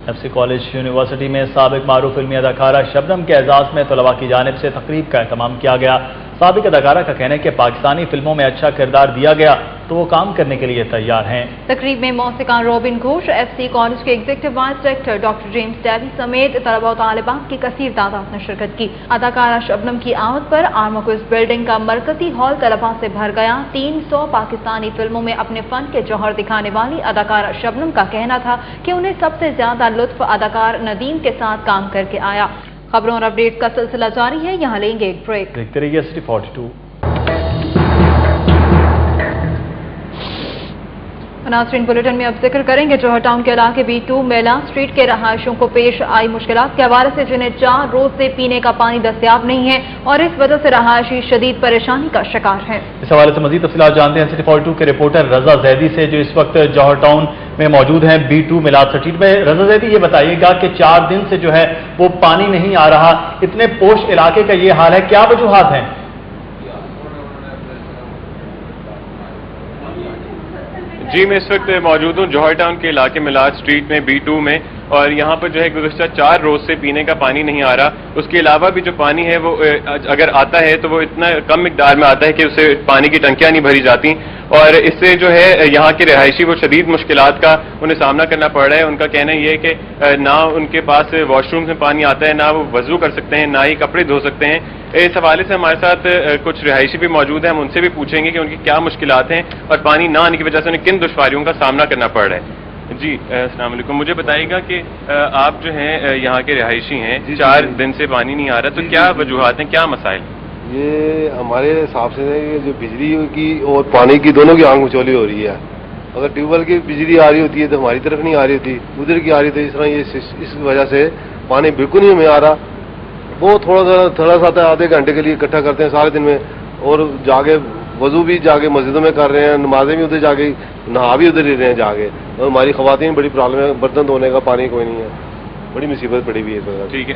Speaker 2: एफसी कॉलेज यूनिवर्सिटी में साबिक मारूफ फिल्मी अदाकारा शबनम के एजाज में तलबा की जानिब से तकरीब का एहतमाम किया गया। साबिक अदाकारा का कहना है कि पाकिस्तानी फिल्मों में अच्छा किरदार दिया गया तो वो काम करने के लिए तैयार हैं।
Speaker 1: तकरीब में मौसीकार रोबिन घोष, एफसी कॉलेज के executive vice director doctor James Davey समेत तलबा और तालिबात की कसीर तादाद ने शिरकत की। अदाकारा शबनम की आमद पर आर्मोक्विस बिल्डिंग का मरकजी हॉल तलबा से भर गया। 300 पाकिस्तानी फिल्मों में अपने फन के जौहर दिखाने वाली अदाकारा शबनम का कहना था कि उन्हें सबसे ज्यादा लुत्फ अदाकार नदीम के साथ काम करके आया। खबरों और अपडेट का सिलसिला जारी है, यहाँ लेंगे एक ब्रेक।
Speaker 2: देखते रहिए सिटी 42।
Speaker 1: नाज़रीन, बुलेटिन में अब जिक्र करेंगे जौहर टाउन के इलाके B2 मेला स्ट्रीट के रहायशों को पेश आई मुश्किलात के हवाले से, जिन्हें 4 रोज से पीने का पानी दस्तयाब नहीं है और इस वजह से रहायशी शदीद परेशानी का शिकार है।
Speaker 2: इस हवाले से मजीद तफसीलात जानते हैं सिटी 42 के रिपोर्टर रजा जैदी से, जो इस वक्त जौहर टाउन में मौजूद हैं B2 मिलाद स्ट्रीट में। रजा जैदी, ये बताइएगा कि 4 दिन से जो है वो पानी नहीं आ रहा, इतने पोश इलाके का ये हाल है, क्या वजूहात हैं?
Speaker 12: जी, मैं इस वक्त मौजूद हूँ जौहर टाउन के इलाके मिलाद स्ट्रीट में B2 में, और यहाँ पर जो है गुज़श्ता 4 रोज से पीने का पानी नहीं आ रहा। उसके अलावा भी जो पानी है वो अगर आता है तो वो इतना कम मिकदार में आता है कि उससे पानी की टंकियाँ नहीं भरी जाती, और इससे जो है यहाँ के रहायशी वो शदीद मुश्किलात का उन्हें सामना करना पड़ रहा है। उनका कहना ये है कि ना उनके पास वॉशरूम में पानी आता है, ना वो वजू कर सकते हैं, ना ही कपड़े धो सकते हैं। इस हवाले से हमारे साथ कुछ रिहायशी भी मौजूद हैं, हम उनसे भी पूछेंगे कि उनकी क्या मुश्किलात हैं और पानी ना आने की वजह से उन्हें किन दुश्वारियों का सामना करना पड़ रहा है। जी, अस्सलाम वालेकुम। मुझे बताइएगा कि आप जो हैं यहाँ के रिहायशी हैं, 4 दिन से पानी नहीं आ रहा, तो क्या वजूहात हैं, क्या मसाइल?
Speaker 18: ये हमारे हिसाब से ये जो बिजली की और पानी की दोनों की आंख उचौली हो रही है। अगर ट्यूबवेल की बिजली आ रही होती है तो हमारी तरफ नहीं आ रही होती, उधर की आ रही थी। इस तरह ये इस वजह से पानी बिल्कुल नहीं हमें आ रहा। वो थोड़ा सा आता है, आधे घंटे के लिए इकट्ठा करते हैं सारे दिन में, और जाके वजू भी जाके मस्जिदों में कर रहे हैं, नमाजें भी उधर जाके, नहा भी उधर ही रहे हैं जाके। और हमारी ख़वातीन बड़ी प्रॉब्लम है, बर्तन धोने का पानी कोई नहीं है, बड़ी मुसीबत पड़ी हुई है।
Speaker 12: ठीक है,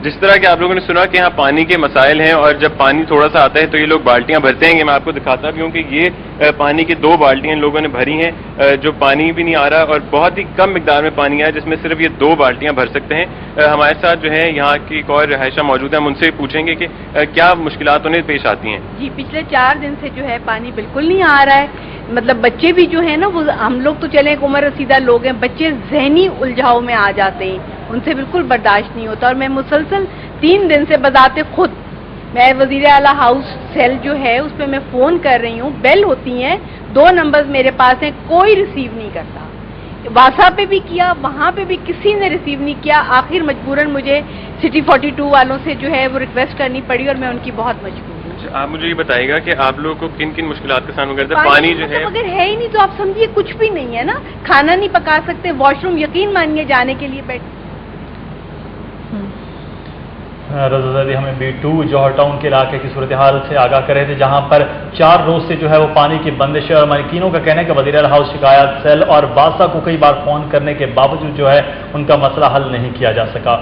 Speaker 12: जिस तरह के आप लोगों ने सुना कि यहाँ पानी के मसाइल हैं, और जब पानी थोड़ा सा आता है तो ये लोग बाल्टियां भरते हैं। मैं आपको दिखाता भी हूँ कि ये पानी की 2 बाल्टियां लोगों ने भरी हैं, जो पानी भी नहीं आ रहा और बहुत ही कम मिकदार में पानी आया, जिसमें सिर्फ ये 2 बाल्टियां भर सकते हैं। हमारे साथ जो है यहाँ की एक और रहायशा मौजूद है, हम उनसे पूछेंगे कि क्या मुश्किलात उन्हें पेश आती हैं।
Speaker 19: जी, पिछले 4 दिन से जो है पानी बिल्कुल नहीं आ रहा है। मतलब बच्चे भी जो है ना, वो हम लोग तो चले एक उम्र रसीदा लोग हैं, बच्चे जहनी उलझाव में आ जाते हैं, उनसे बिल्कुल बर्दाश्त नहीं होता। और मैं मुसलसल 3 दिन से बजाते खुद मैं वजीर आला हाउस सेल जो है उस पर मैं फ़ोन कर रही हूँ, बेल होती हैं, 2 नंबर्स मेरे पास हैं, कोई रिसीव नहीं करता। वासा पे भी किया, वहाँ पे भी किसी ने रिसीव नहीं किया। आखिर मजबूरन मुझे सिटी 42 वालों से जो है वो रिक्वेस्ट करनी पड़ी, और मैं उनकी बहुत मजबूर हूँ।
Speaker 12: आप मुझे ये बताइएगा कि आप लोगों को किन किन मुश्किलात का सामना करते हैं? पानी जो है
Speaker 19: अगर है ही नहीं तो आप समझिए कुछ भी नहीं है ना, खाना नहीं पका सकते, वॉशरूम यकीन मानिए जाने के लिए बैठ।
Speaker 2: रजा ज़ैदी हमें B2 जौहर टाउन के इलाके की सूरत हाल से आगाह कर रहे थे, जहां पर 4 रोज से जो है वो पानी की बंदिश है, और मालिकीनों का कहना है कि वज़ीर आला हाउस शिकायत सेल और बासा को कई बार फोन करने के बावजूद जो है उनका मसला हल नहीं किया जा सका।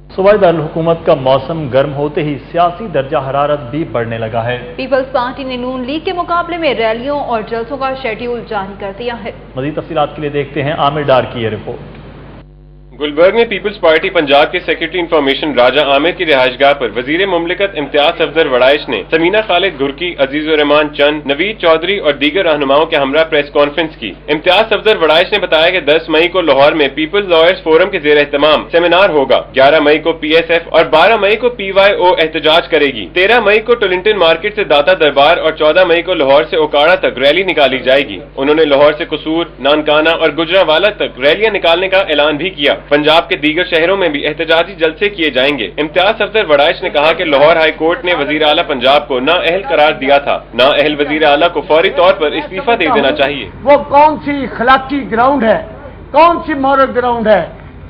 Speaker 2: सूबाई दारुल हुकूमत का मौसम गर्म होते ही सियासी दर्जा हरारत भी बढ़ने लगा है।
Speaker 1: पीपल्स पार्टी ने नून लीग के मुकाबले में रैलियों और जलसों का शेड्यूल जारी कर दिया है।
Speaker 2: मजीद तफसीलात के लिए देखते हैं आमिर डार की ये रिपोर्ट।
Speaker 20: गुलबर्ग में पीपल्स पार्टी पंजाब के सेक्रेटरी इंफॉर्मेशन राजा आमिर की रिहाइशगाह पर वजीर मुमलिकत इम्तियाज सफदर वड़ाइश ने समीना खालिद घुरकी, अजीजुर रहमान चंद, नवीद चौधरी और दीगर रहनुमाओं के हमरा प्रेस कॉन्फ्रेंस की। इम्तियाज सफदर वड़ाइश ने बताया कि 10 मई को लाहौर में पीपल्स लॉयर्स फोरम के जेर एहतमाम सेमिनार होगा। 11 मई को PSF और 12 मई को PYO एहतजाज करेगी। 13 मई को टोलिंटन मार्केट से दाता दरबार और 14 मई को लाहौर से ओकाड़ा तक रैली निकाली जाएगी। उन्होंने लाहौर से कसूर, नानकाना और गुजरांवाला तक रैलियां निकालने का ऐलान भी किया। पंजाब के दीगर शहरों में भी एहतजाजी जलसे किए जाएंगे। इम्तियाज सफदर वड़ाइश ने कहा कि लाहौर हाई कोर्ट ने वजीर आला पंजाब को नाअहल करार दिया था। नाअहल वजीर आला को फौरी तौर पर इस्तीफा दे देना चाहिए।
Speaker 21: वो कौन सी इखलाकी ग्राउंड है, कौन सी मॉरल ग्राउंड है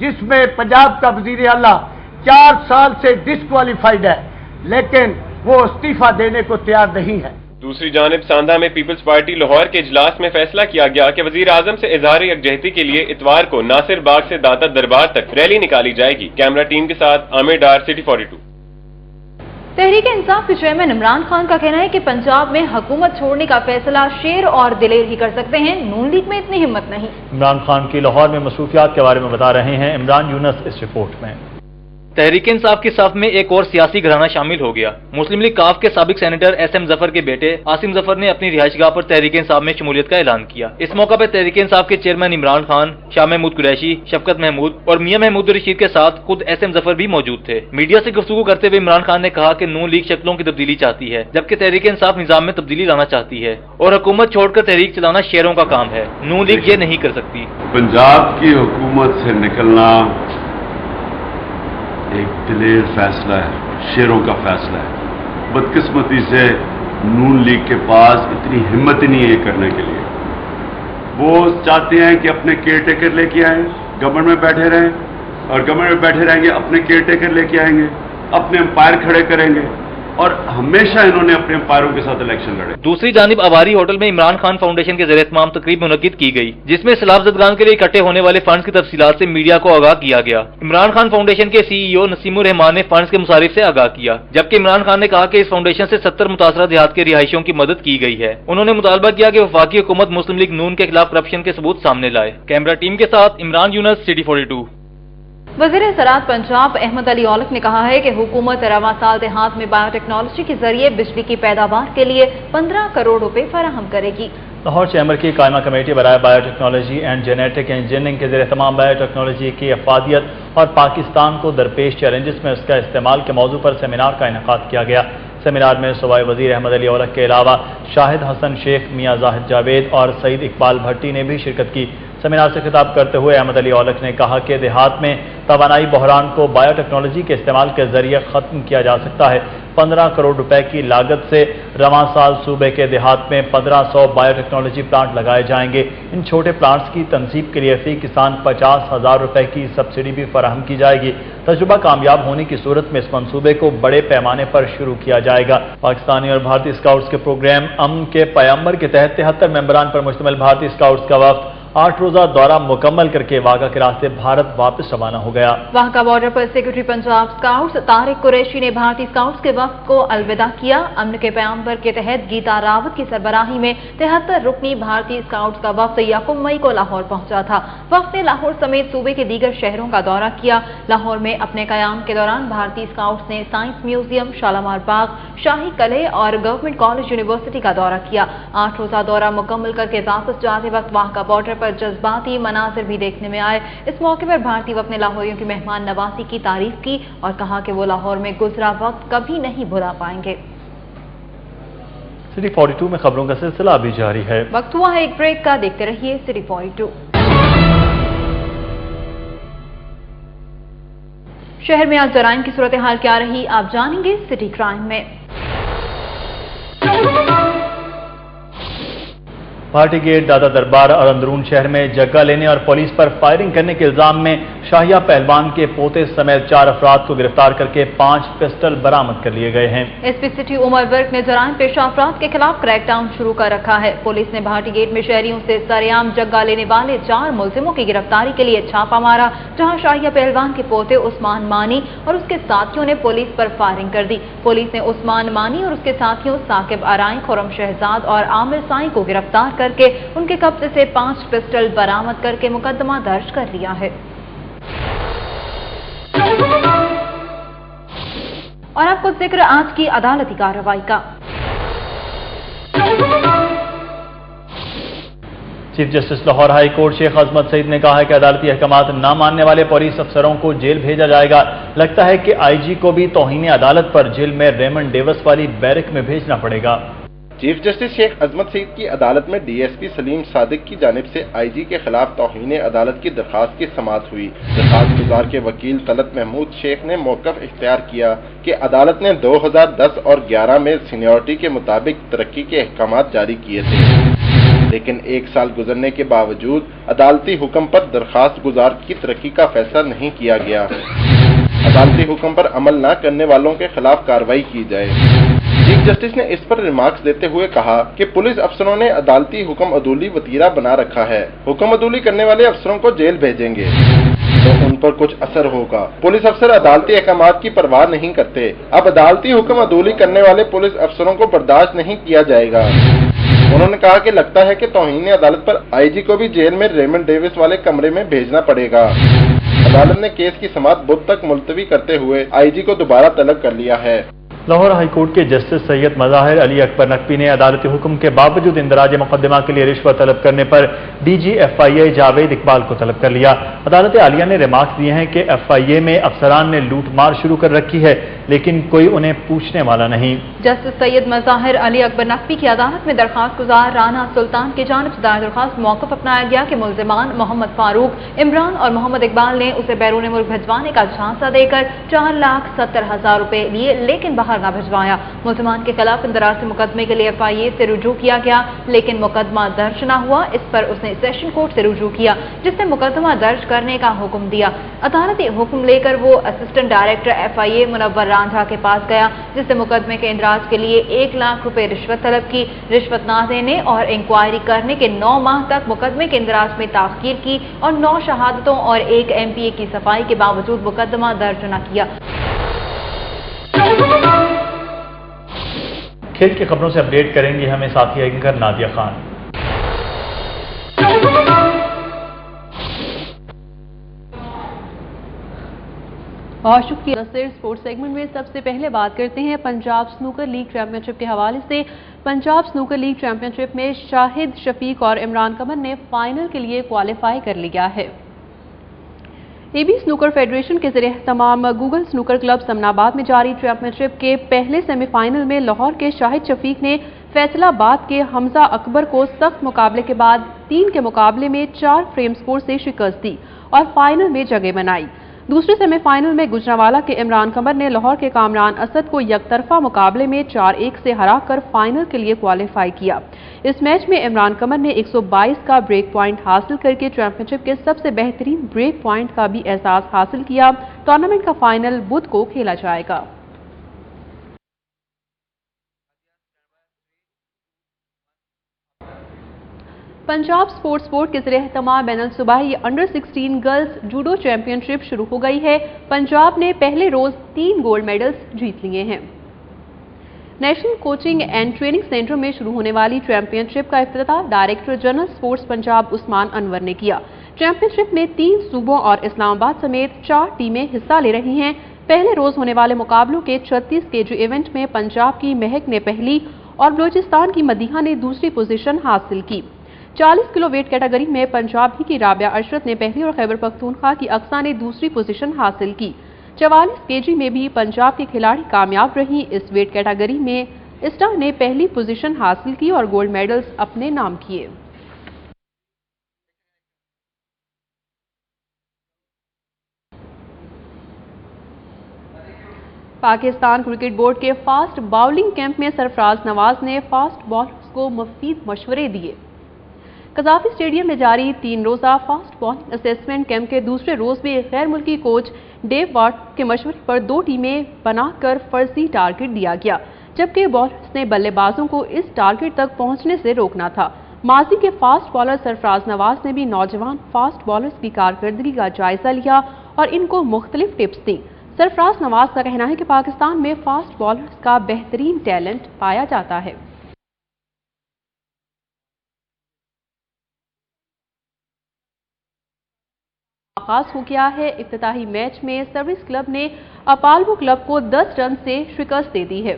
Speaker 21: जिसमें पंजाब का वजीर आला 4 साल से डिस्क्वालीफाइड है, लेकिन वो इस्तीफा देने को तैयार नहीं है।
Speaker 20: दूसरी जानिब सांधा में पीपल्स पार्टी लाहौर के इजलास में फैसला किया गया कि वजीर आजम से इजहार यकजहती के लिए इतवार को नासिर बाग से दाता दरबार तक रैली निकाली जाएगी। कैमरा टीम के साथ आमिर डार, सिटी 42।
Speaker 1: तहरीक इंसाफ के चेयरमैन इमरान खान का कहना है कि पंजाब में हुकूमत छोड़ने का फैसला शेर और दिलेर ही कर सकते हैं, नून लीग में इतनी हिम्मत नहीं।
Speaker 2: इमरान खान की लाहौर में मसरूफियात के बारे में बता रहे हैं इमरान यूनस इस रिपोर्ट में।
Speaker 15: तहरीक इंसाफ की साफ में एक और सियासी घराना शामिल हो गया। मुस्लिम लीग काफ के साबिक सेनेटर SM जफर के बेटे आसिम जफर ने अपनी रिहाइशगाह पर तहरीक इंसाफ में शमूलियत का ऐलान किया। इस मौका पर तहरीक इंसाफ के चेयरमैन इमरान खान, शाह महमूद कुरैशी, शफकत महमूद और मियां महमूद रशीद के साथ खुद SM जफर भी मौजूद थे। मीडिया से गुफ्तगू करते हुए इमरान खान ने कहा कि नून लीग शक्लों की तब्दीली चाहती है, जबकि तहरीक इंसाफ निजाम में तब्दीली लाना चाहती है और हुकूमत छोड़कर तहरीक चलाना शेरों का काम है। नून लीग ये नहीं कर सकती।
Speaker 16: पंजाब की हुकूमत से निकलना एक दिलेर फैसला है, शेरों का फैसला है। बदकिस्मती से नून लीग के पास इतनी हिम्मत ही नहीं है करने के लिए। वो चाहते हैं कि अपने केयर टेकर लेके आए, गवर्नमेंट में बैठे रहें, और गवर्नमेंट में बैठे रहेंगे, अपने केयर टेकर लेके आएंगे, अपने एम्पायर खड़े करेंगे, और हमेशा इन्होंने अपने एम्पायरों के साथ इलेक्शन लड़े।
Speaker 15: दूसरी जानिब अवारी होटल में इमरान खान फाउंडेशन के ज़रिए तमाम तकरीब मुनक्किद की गई, जिसमें सैलाब ज़दगान के लिए इकट्ठे होने वाले फंड्स की तफसीलात से मीडिया को आगाह किया गया। इमरान खान फाउंडेशन के CEO नसीमुर रहमान ने फंड्स के मुसारिफ से आगाह किया, जबकि इमरान खान ने कहा कि इस फाउंडेशन से 70 मुतासरा देहात के रिहायशियों की मदद की गई है। उन्होंने मुतालबा किया कि वफाकी हुकूमत मुस्लिम लीग नून के खिलाफ करप्शन के सबूत सामने लाए। कैमरा टीम के साथ इमरान यूनस, सिटी 42।
Speaker 1: वज़ीर ज़राअत पंजाब अहमद अली औलख ने कहा है कि हुकूमत रवां साल देहात में बायोटेक्नोलॉजी के जरिए बिजली की पैदावार के लिए 15 करोड़ रुपए फराहम करेगी।
Speaker 2: लाहौर चैम्बर की कायमा कमेटी बराए बायोटेक्नोलॉजी एंड जेनेटिक इंजीनियरिंग के ज़रिए तमाम बायोटेक्नोलॉजी की अफादियत और पाकिस्तान को दरपेश चैलेंजेस में उसका इस्तेमाल के मौजू पर सेमिनार का इनेकाद किया गया। सेमिनार में सूबाई वज़ीर अहमद अली औलख के अलावा शाहिद हसन शेख, मियाँ जाहिद जावेद और सईद इकबाल भट्टी ने भी शिरकत की। सेमिनार से खिताब करते हुए अहमद अली औलख ने कहा कि देहात में तवानाई बहरान को बायोटेक्नोलॉजी के इस्तेमाल के जरिए ख़त्म किया जा सकता है। 15 करोड़ रुपए की लागत से रवां साल सूबे के देहात में 1500 बायोटेक्नोलॉजी प्लांट लगाए जाएंगे। इन छोटे प्लांट्स की तनसीब के लिए फी किसान 50,000 रुपए की सब्सिडी भी फराहम की जाएगी। तजुर्बा कामयाब होने की सूरत में इस मंसूबे को बड़े पैमाने पर शुरू किया जाएगा। पाकिस्तानी और भारतीय स्काउट्स के प्रोग्राम अमन के पैगंबर के तहत 73 मेंबरान पर मुश्तमिल भारतीय स्काउट्स का वफ्द 8 रोजा दौरा मुकम्मल करके वाघा के रास्ते भारत वापस रवाना हो गया।
Speaker 1: वाघा बॉर्डर पर सेक्रेटरी पंजाब स्काउट्स तारिक कुरैशी ने भारतीय स्काउट्स के वफ्द को अलविदा किया। अमन के पैगंबर के तहत गीता रावत की सरबराही में 73 रुकनी भारतीय स्काउट्स का वफ्द 1 मई को लाहौर पहुंचा था। वफ्द ने लाहौर समेत सूबे के दीगर शहरों का दौरा किया। लाहौर में अपने कयाम के दौरान भारतीय स्काउट्स ने साइंस म्यूजियम, शालामार बाग, शाही कलेह और गवर्नमेंट कॉलेज यूनिवर्सिटी का दौरा किया। 8 रोजा दौरा मुकम्मल करके वापस जाते वक्त वाघा बॉर्डर पर जज्बाती मनाजिर भी देखने में आए। इस मौके पर भारतीय वफ्द ने लाहौरियों की मेहमान नवाजी की तारीफ की और कहा कि वो लाहौर में गुजरा वक्त कभी नहीं भुला पाएंगे।
Speaker 2: सिटी 42 में खबरों का सिलसिला अभी जारी है।
Speaker 1: वक्त हुआ है एक ब्रेक का, देखते रहिए सिटी 42। शहर में आज जराइम की सूरत हाल क्या रही, आप जानेंगे सिटी क्राइम में।
Speaker 2: पार्टी गेट, दादा दरबार और अंदरून शहर में जगह लेने और पुलिस पर फायरिंग करने के इल्जाम में शाहिया पहलवान के पोते समेत 4 अफराद को गिरफ्तार करके 5 पिस्टल बरामद कर लिए गए हैं।
Speaker 1: एसपी सिटी उमर वर्क ने जराइम पेशा अफराद के खिलाफ क्रैकडाउन शुरू कर रखा है। पुलिस ने भाटी गेट में शहरियों से सरेआम जगह लेने वाले 4 मुलजिमों की गिरफ्तारी के लिए छापा मारा, जहां शाहिया पहलवान के पोते उस्मान मानी और उसके साथियों ने पुलिस पर फायरिंग कर दी। पुलिस ने उस्मान मानी और उसके साथियों साकिब आराई, खुरम शहजाद और आमिर साई को गिरफ्तार करके उनके कब्जे से 5 पिस्टल बरामद करके मुकदमा दर्ज कर लिया है। और अब कुछ जिक्र आज की अदालती कार्रवाई का।
Speaker 2: Chief justice Lahore high court Sheikh Azmat Saeed ने कहा है कि अदालती अहकामात न मानने वाले पुलिस अफसरों को जेल भेजा जाएगा। लगता है कि आईजी को भी तौहीन अदालत पर जेल में रेमंड डेविस वाली बैरक में भेजना पड़ेगा।
Speaker 4: चीफ जस्टिस शेख अजमत सईद की अदालत में डीएसपी सलीम सादिक की जानिब से आईजी के खिलाफ तौहीन अदालत की दरखास्त की समाअत हुई। दरखास्त गुजार के वकील तलत महमूद शेख ने मौक़िफ़ इख्तियार किया कि अदालत ने 2010 और 11 में सीनियरिटी के मुताबिक तरक्की के अहकामात जारी किए थे, लेकिन 1 साल गुजरने के बावजूद अदालती हुक्म पर दरखास्त गुजार की तरक्की का फैसला नहीं किया गया। अदालती हुक्म पर अमल न करने वालों के खिलाफ कार्रवाई की जाए। चीफ जस्टिस ने इस पर रिमार्क्स देते हुए कहा कि पुलिस अफसरों ने अदालती हुक्म अदूली वतीरा बना रखा है। हुक्म अदूली करने वाले अफसरों को जेल भेजेंगे तो उन पर कुछ असर होगा। पुलिस अफसर अदालती अहकामात की परवाह नहीं करते। अब अदालती हुक्म अदूली करने वाले पुलिस अफसरों को बर्दाश्त नहीं किया जाएगा। उन्होंने कहा कि लगता है कि तौहीन अदालत पर आईजी को भी जेल में रेमंड डेविस वाले कमरे में भेजना पड़ेगा। अदालत ने केस की समाअत बुध तक मुलतवी करते हुए आईजी को दोबारा तलब कर लिया है।
Speaker 2: लाहौर हाई कोर्ट के जस्टिस सैयद मज़ाहिर अली अकबर नकवी ने अदालती हुक्म के बावजूद इंदराज मुकदमा के लिए रिश्वत तलब करने पर डीजी FIA जावेद इकबाल को तलब कर लिया। अदालत आलिया ने रिमार्क्स दिए हैं कि FIA में अफसरान ने लूट मार शुरू कर रखी है, लेकिन कोई उन्हें पूछने वाला नहीं।
Speaker 1: जस्टिस सैयद मज़ाहिर अली अकबर नकवी की अदालत में दरखास्त गुजार राना सुल्तान की जानिब से दायर दरखास्त मौक़िफ़ अपनाया गया कि मुल्ज़िमान मोहम्मद फारूक, इमरान और मोहम्मद इकबाल ने उसे बैरून मुल्क भिजवाने का झांसा देकर 4,70,000 रुपए लिए, लेकिन बाहर न भिजवाया। मुल्ज़िमान के खिलाफ इंदराज मुकदमे के लिए FIA से रुजू किया गया, लेकिन मुकदमा दर्ज न हुआ। इस पर उसने सेशन कोर्ट से रुजू किया, जिसने मुकदमा दर्ज करने का हुक्म दिया। अदालती हुक्म लेकर वो assistant director FIA Munawwar Ranjha के पास गया, जिससे मुकदमे के इंदराज के लिए 1 लाख रुपए रिश्वत तलब की। रिश्वत न देने और इंक्वायरी करने के 9 माह तक मुकदमे के इंदराज में ताख़ीर की और 9 शहादतों और 1 MPA की सफाई के बावजूद मुकदमा दर्ज न किया।
Speaker 2: खेल की खबरों से अपडेट करेंगी हमें साथी एंकर नादिया खान।
Speaker 3: बहुत शुक्रिया। स्पोर्ट्स सेगमेंट में सबसे पहले बात करते हैं पंजाब स्नूकर लीग चैंपियनशिप के हवाले से। पंजाब स्नूकर लीग चैंपियनशिप में शाहिद शफीक और इमरान कमर ने फाइनल के लिए क्वालिफाई कर लिया है। AB स्नूकर फेडरेशन के ज़रिए तमाम गूगल स्नूकर क्लब समनाबाद में जारी चैंपियनशिप के पहले सेमीफाइनल में लाहौर के शाहिद शफीक ने फैसलाबाद के हमजा अकबर को सख्त मुकाबले के बाद 3 के मुकाबले में 4 फ्रेम स्कोर से शिकस्त दी और फाइनल में जगह बनाई। दूसरे सेमीफाइनल में गुजरांवाला के इमरान कमर ने लाहौर के कामरान असद को यकतरफा मुकाबले में 4-1 से हराकर फाइनल के लिए क्वालिफाई किया। इस मैच में इमरान कमर ने 122 का ब्रेक पॉइंट हासिल करके चैंपियनशिप के सबसे बेहतरीन ब्रेक पॉइंट का भी एहसास हासिल किया। टूर्नामेंट का फाइनल बुध को खेला जाएगा। पंजाब स्पोर्ट्स बोर्ड के ज़रिए तमाम बैनुल सूबाई अंडर 16 गर्ल्स जूडो चैंपियनशिप शुरू हो गई है। पंजाब ने पहले रोज 3 गोल्ड मेडल्स जीत लिए हैं। National coaching and training centre में शुरू होने वाली चैंपियनशिप का इफ्तिताह director general sports Punjab Usman Anwar ने किया। चैंपियनशिप में 3 सूबों और इस्लामाबाद समेत 4 टीमें हिस्सा ले रही हैं। पहले रोज होने वाले मुकाबलों के 36 kg इवेंट में पंजाब की महक ने पहली और बलूचिस्तान की मदीहा ने दूसरी पोजीशन हासिल की। 40 किलो वेट कैटेगरी में पंजाबी की राबिया अशरत ने पहली और खैबर पख्तूनख्वा की अक्सा ने दूसरी पोजीशन हासिल की। 44 kg में भी पंजाब की खिलाड़ी कामयाब रही। इस वेट कैटेगरी में इस्टा ने पहली पोजीशन हासिल की और गोल्ड मेडल्स अपने नाम किए। पाकिस्तान क्रिकेट बोर्ड के फास्ट बाउलिंग कैंप में सरफराज नवाज ने फास्ट बॉलर्स को मुफीद मशवरे दिए। कजाफी स्टेडियम में जारी 3 रोज़ा फास्ट बॉलिंग असेसमेंट कैंप के दूसरे रोज भी गैर मुल्की कोच डेव वाट के मशवरे पर 2 टीमें बनाकर फर्जी टारगेट दिया गया, जबकि बॉलर्स ने बल्लेबाजों को इस टारगेट तक पहुंचने से रोकना था। माजी के फास्ट बॉलर सरफराज नवाज ने भी नौजवान फास्ट बॉलर्स की कारकर्दगी का जायजा लिया और इनको मुख्तलिफ टिप्स दी। सरफराज नवाज का कहना है कि पाकिस्तान में फास्ट बॉलर्स का बेहतरीन टैलेंट पाया जाता है। आगाज हो गया है। इफ्तिताही मैच में सर्विस क्लब ने अपाल्वो क्लब को 10 रन से शिकस्त दे दी है।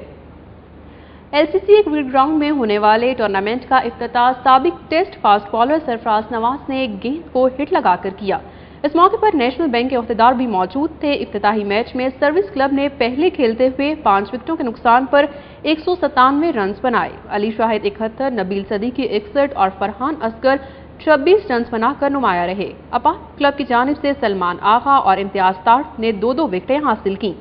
Speaker 3: LCC क्रिकेट ग्राउंड में होने वाले टूर्नामेंट का इफ्तिताह साबिक test fast bowler Sarfaraz Nawaz ने एक गेंद को हिट लगाकर किया। इस मौके पर नेशनल बैंक के अहदेदार भी मौजूद थे। इफ्तिताही मैच में सर्विस क्लब ने पहले खेलते हुए 5 विकेटों के नुकसान पर 197 रन बनाए। अली शाहिद 71, नबील सदीकी 61 और फरहान असगर 26 रन बनाकर नुमाया रहे। अपार क्लब की जानिब से सलमान आगा और इम्तियाज ताड़ ने 2-2 विकेटें हासिल की।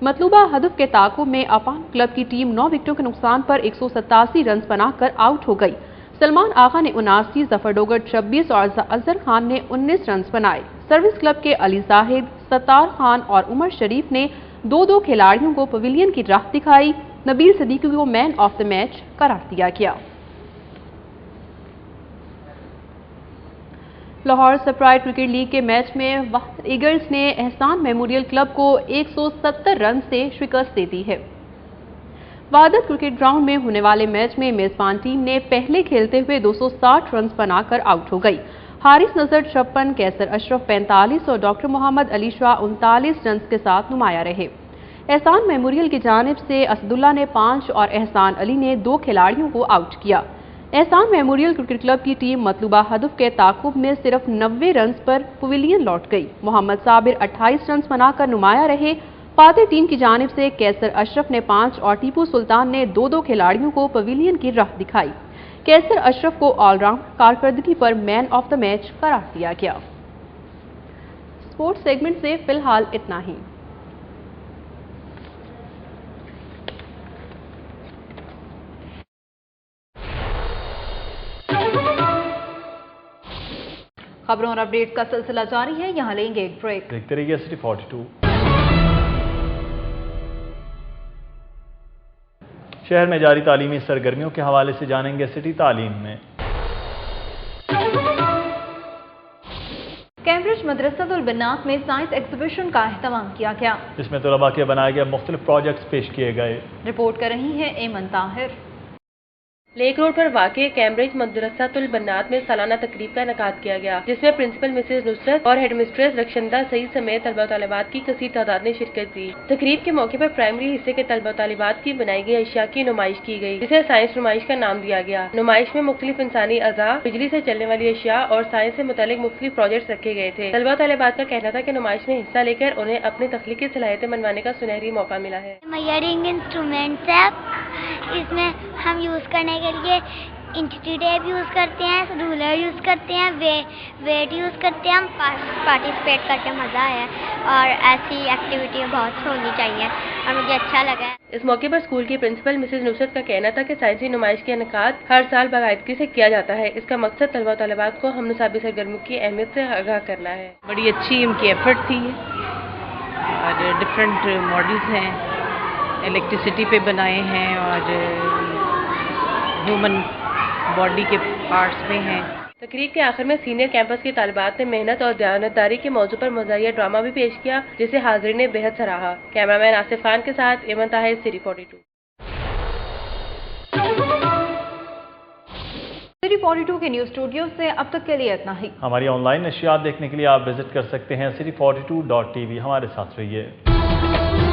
Speaker 3: मतलूबा हदफ के ताकुब में अपान क्लब की टीम 9 विकेटों के नुकसान पर 187 रन बनाकर आउट हो गई। सलमान आगा ने 79, जफर डोगर 26 और अजहर खान ने 19 रन बनाए। सर्विस क्लब के अली जाहिद, सत्तार खान और उमर शरीफ ने 2-2 खिलाड़ियों को पवेलियन की राह दिखाई। नबील सदीकी को मैन ऑफ द मैच करार दिया गया। लाहौर सप्राइट क्रिकेट लीग के मैच में वहाद ईगल्स ने एहसान मेमोरियल क्लब को 170 रन से शिकस्त दे दी है। वहादत क्रिकेट ग्राउंड में होने वाले मैच में मेजबान टीम ने पहले खेलते हुए 260 रन बनाकर आउट हो गई। हारिस नजर 56, कैसर अशरफ 45 और डॉक्टर मोहम्मद अली शाह 39 रन के साथ नुमाया रहे। एहसान मेमोरियल की जानिब से असदुल्ला ने 5 और एहसान अली ने 2 खिलाड़ियों को आउट किया। एहसान मेमोरियल क्रिकेट क्लब की टीम मतलूबा हदफ के ताकुब में सिर्फ 90 रन पर पवेलियन लौट गई। मोहम्मद साबिर 28 रन बनाकर नुमाया रहे। फातेह टीम की जानिब से कैसर अशरफ ने 5 और टीपू सुल्तान ने 2-2 खिलाड़ियों को पवेलियन की राह दिखाई। कैसर अशरफ को ऑलराउंड कारकर्दगी पर मैन ऑफ द मैच करार दिया गया। स्पोर्ट्स सेगमेंट से फिलहाल इतना ही।
Speaker 1: खबरों और अपडेट का सिलसिला जारी है, यहां लेंगे एक ब्रेक।
Speaker 2: देखते रहिए सिटी 42। शहर में जारी तालीमी सरगर्मियों के हवाले से जानेंगे सिटी तालीम में।
Speaker 1: कैम्ब्रिज मदरसतुल बनात में साइंस एग्जीबिशन का एहतमाम किया गया।
Speaker 2: इसमें तलबा के बनाए गए मुख्तलिफ प्रोजेक्ट्स पेश किए गए।
Speaker 1: रिपोर्ट कर रही है एमन ताहिर।
Speaker 5: लेक रोड पर वाक़े कैम्ब्रिज मदरसतुल बनात में सालाना तकरीब का इनेकाद किया गया, जिसमें प्रिंसिपल मिसेज नुसरत और हेड मिस्ट्रेस रक्षंदा सईद समेत तलबा तालिबात की कसीर तादाद ने शिरकत की। तकरीब के मौके पर प्राइमरी हिस्से के तलबा तालिबात की बनाई गई अशिया की नुमाइश की गई, जिसे साइंस नुमाइश का नाम दिया गया। नुमाइश में मुख्तलिफ इंसानी अज़ा, बिजली से चलने वाली अशिया और साइंस से मुतालिक मुख्तलिफ प्रोजेक्ट्स रखे गए थे। तलबा तालिबात का कहना था कि नुमाइश में हिस्सा लेकर उन्हें अपनी तख्लीकी सलाहियतें मनवाने का सुनहरी मौका मिला है।
Speaker 22: इंस्ट्रूमेंट्स है, इसमें हम यूज करने के लिए इंस्टीट्यूट टेप यूज़ करते हैं, रूलर यूज़ करते हैं, वेट यूज़ करते हैं। हम पार्टिसिपेट करके मज़ा आया और ऐसी एक्टिविटी बहुत होनी चाहिए और मुझे अच्छा लगा।
Speaker 5: इस मौके पर स्कूल की प्रिंसिपल मिसेज नुसरत का कहना था कि साइंसी नुमाइश के इनेकाद हर साल बाकायदगी से किया जाता है। इसका मकसद तलबा तालिबात को हम नसाबी सरगर्मियों की अहमियत से आगाह करना है।
Speaker 23: बड़ी अच्छी उनकी एफर्ट थी और डिफरेंट मॉडल्स हैं, इलेक्ट्रिसिटी पे बनाए हैं और ह्यूमन बॉडी के पार्ट्स में हैं।
Speaker 5: तकरीब के आखिर में सीनियर कैंपस की तालिबात ने मेहनत और दयानतदारी के मौजू पर मज़ाहिया ड्रामा भी पेश किया, जिसे हाज़रीन ने बेहद सराहा। कैमरामैन आसिफ खान के साथ एमन ताहिर, सिटी 42।
Speaker 1: सिटी 42 के न्यूज़ स्टूडियो से अब तक के लिए इतना ही।
Speaker 2: हमारी ऑनलाइन नशियात देखने के लिए आप विजिट कर सकते हैं city42.tv। हमारे साथ रहिए।